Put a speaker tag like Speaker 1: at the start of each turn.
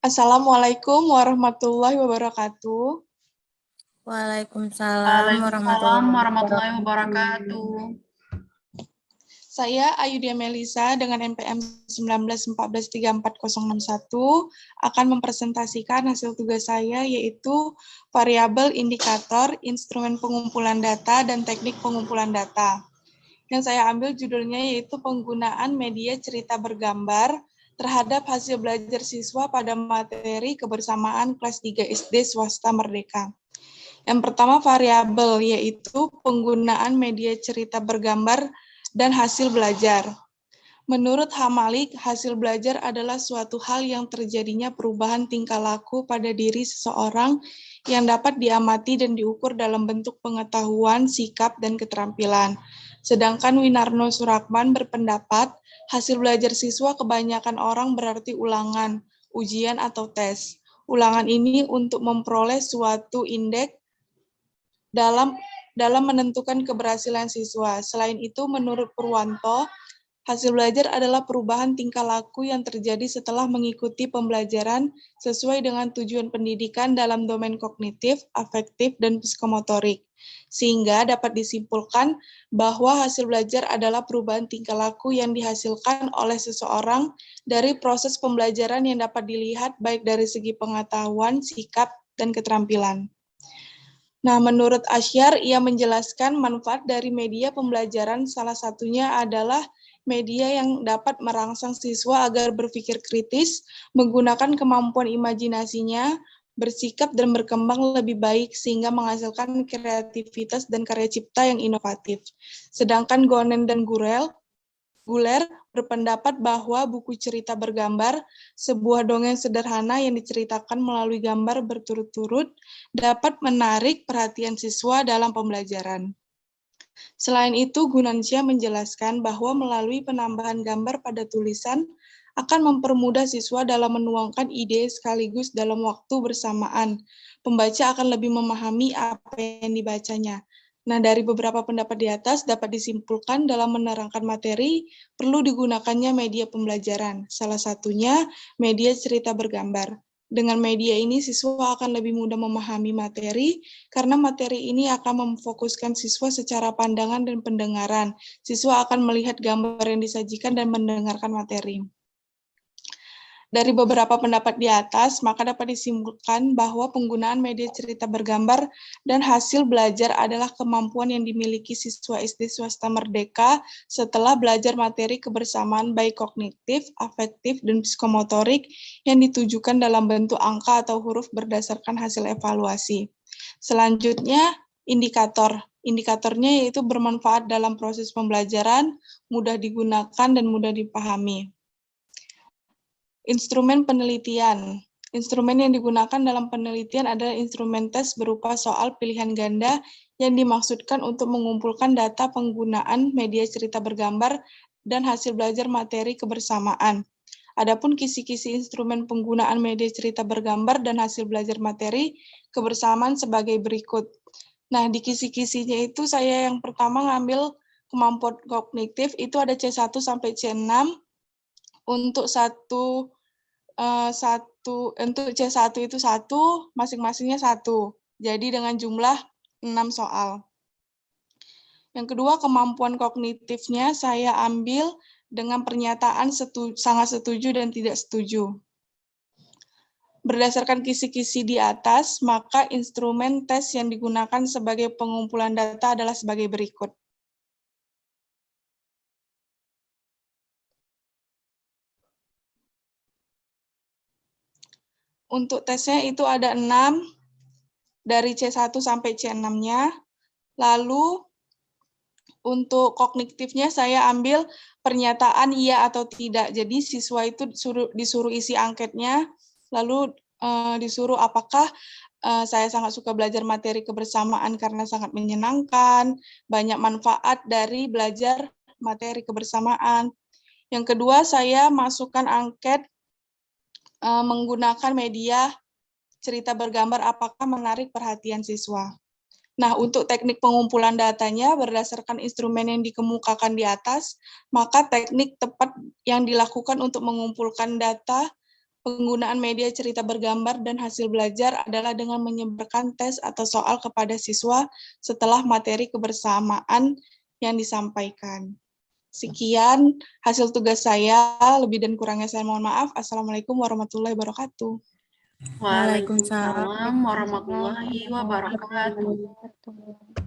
Speaker 1: Assalamualaikum warahmatullahi wabarakatuh.
Speaker 2: Waalaikumsalam warahmatullahi wabarakatuh.
Speaker 1: Saya Ayudia Melisa dengan NPM 19143461 akan mempresentasikan hasil tugas saya, yaitu variabel indikator, instrumen pengumpulan data, dan teknik pengumpulan data. Yang saya ambil judulnya yaitu penggunaan media cerita bergambar terhadap hasil belajar siswa pada materi kebersamaan kelas 3 SD swasta Merdeka. Yang pertama variabel, yaitu penggunaan media cerita bergambar dan hasil belajar. Menurut Hamalik, hasil belajar adalah suatu hal yang terjadinya perubahan tingkah laku pada diri seseorang yang dapat diamati dan diukur dalam bentuk pengetahuan, sikap, dan keterampilan. Sedangkan Winarno Surakman berpendapat, hasil belajar siswa kebanyakan orang berarti ulangan, ujian, atau tes. Ulangan ini untuk memperoleh suatu indeks dalam menentukan keberhasilan siswa. Selain itu, menurut Purwanto, hasil belajar adalah perubahan tingkah laku yang terjadi setelah mengikuti pembelajaran sesuai dengan tujuan pendidikan dalam domain kognitif, afektif, dan psikomotorik. Sehingga dapat disimpulkan bahwa hasil belajar adalah perubahan tingkah laku yang dihasilkan oleh seseorang dari proses pembelajaran yang dapat dilihat baik dari segi pengetahuan, sikap, dan keterampilan. Nah, menurut Asyar, ia menjelaskan manfaat dari media pembelajaran salah satunya adalah media yang dapat merangsang siswa agar berpikir kritis, menggunakan kemampuan imajinasinya, bersikap dan berkembang lebih baik sehingga menghasilkan kreativitas dan karya cipta yang inovatif. Sedangkan Gonen dan Guler berpendapat bahwa buku cerita bergambar, sebuah dongeng sederhana yang diceritakan melalui gambar berturut-turut, dapat menarik perhatian siswa dalam pembelajaran. Selain itu, Gunansyah menjelaskan bahwa melalui penambahan gambar pada tulisan akan mempermudah siswa dalam menuangkan ide sekaligus dalam waktu bersamaan. Pembaca akan lebih memahami apa yang dibacanya. Nah, dari beberapa pendapat di atas dapat disimpulkan dalam menerangkan materi perlu digunakannya media pembelajaran. Salah satunya media cerita bergambar. Dengan media ini siswa akan lebih mudah memahami materi karena materi ini akan memfokuskan siswa secara pandangan dan pendengaran. Siswa akan melihat gambar yang disajikan dan mendengarkan materi. Dari beberapa pendapat di atas, maka dapat disimpulkan bahwa penggunaan media cerita bergambar dan hasil belajar adalah kemampuan yang dimiliki siswa SD swasta Merdeka setelah belajar materi kebersamaan baik kognitif, afektif, dan psikomotorik yang ditujukan dalam bentuk angka atau huruf berdasarkan hasil evaluasi. Selanjutnya, indikator. Indikatornya yaitu bermanfaat dalam proses pembelajaran, mudah digunakan, dan mudah dipahami. Instrumen penelitian. Instrumen yang digunakan dalam penelitian adalah instrumen tes berupa soal pilihan ganda yang dimaksudkan untuk mengumpulkan data penggunaan media cerita bergambar dan hasil belajar materi kebersamaan. Adapun kisi-kisi instrumen penggunaan media cerita bergambar dan hasil belajar materi kebersamaan sebagai berikut. Nah, di kisi-kisinya itu saya yang pertama ngambil kemampuan kognitif, itu ada C1 sampai C6. Untuk untuk C1 itu 1, masing-masingnya 1. Jadi dengan jumlah 6 soal. Yang kedua, kemampuan kognitifnya saya ambil dengan pernyataan sangat setuju dan tidak setuju. Berdasarkan kisi-kisi di atas, maka instrumen tes yang digunakan sebagai pengumpulan data adalah sebagai berikut. Untuk tesnya itu ada 6, dari C1 sampai C6-nya. Lalu, untuk kognitifnya saya ambil pernyataan iya atau tidak. Jadi siswa itu disuruh isi angketnya, lalu disuruh apakah saya sangat suka belajar materi kebersamaan karena sangat menyenangkan, banyak manfaat dari belajar materi kebersamaan. Yang kedua, saya masukkan angket menggunakan media cerita bergambar apakah menarik perhatian siswa. Nah, untuk teknik pengumpulan datanya berdasarkan instrumen yang dikemukakan di atas, maka teknik tepat yang dilakukan untuk mengumpulkan data penggunaan media cerita bergambar dan hasil belajar adalah dengan menyebarkan tes atau soal kepada siswa setelah materi kebersamaan yang disampaikan. Sekian hasil tugas saya, lebih dan kurangnya saya mohon maaf. Assalamualaikum warahmatullahi wabarakatuh.
Speaker 2: Waalaikumsalam warahmatullahi wabarakatuh.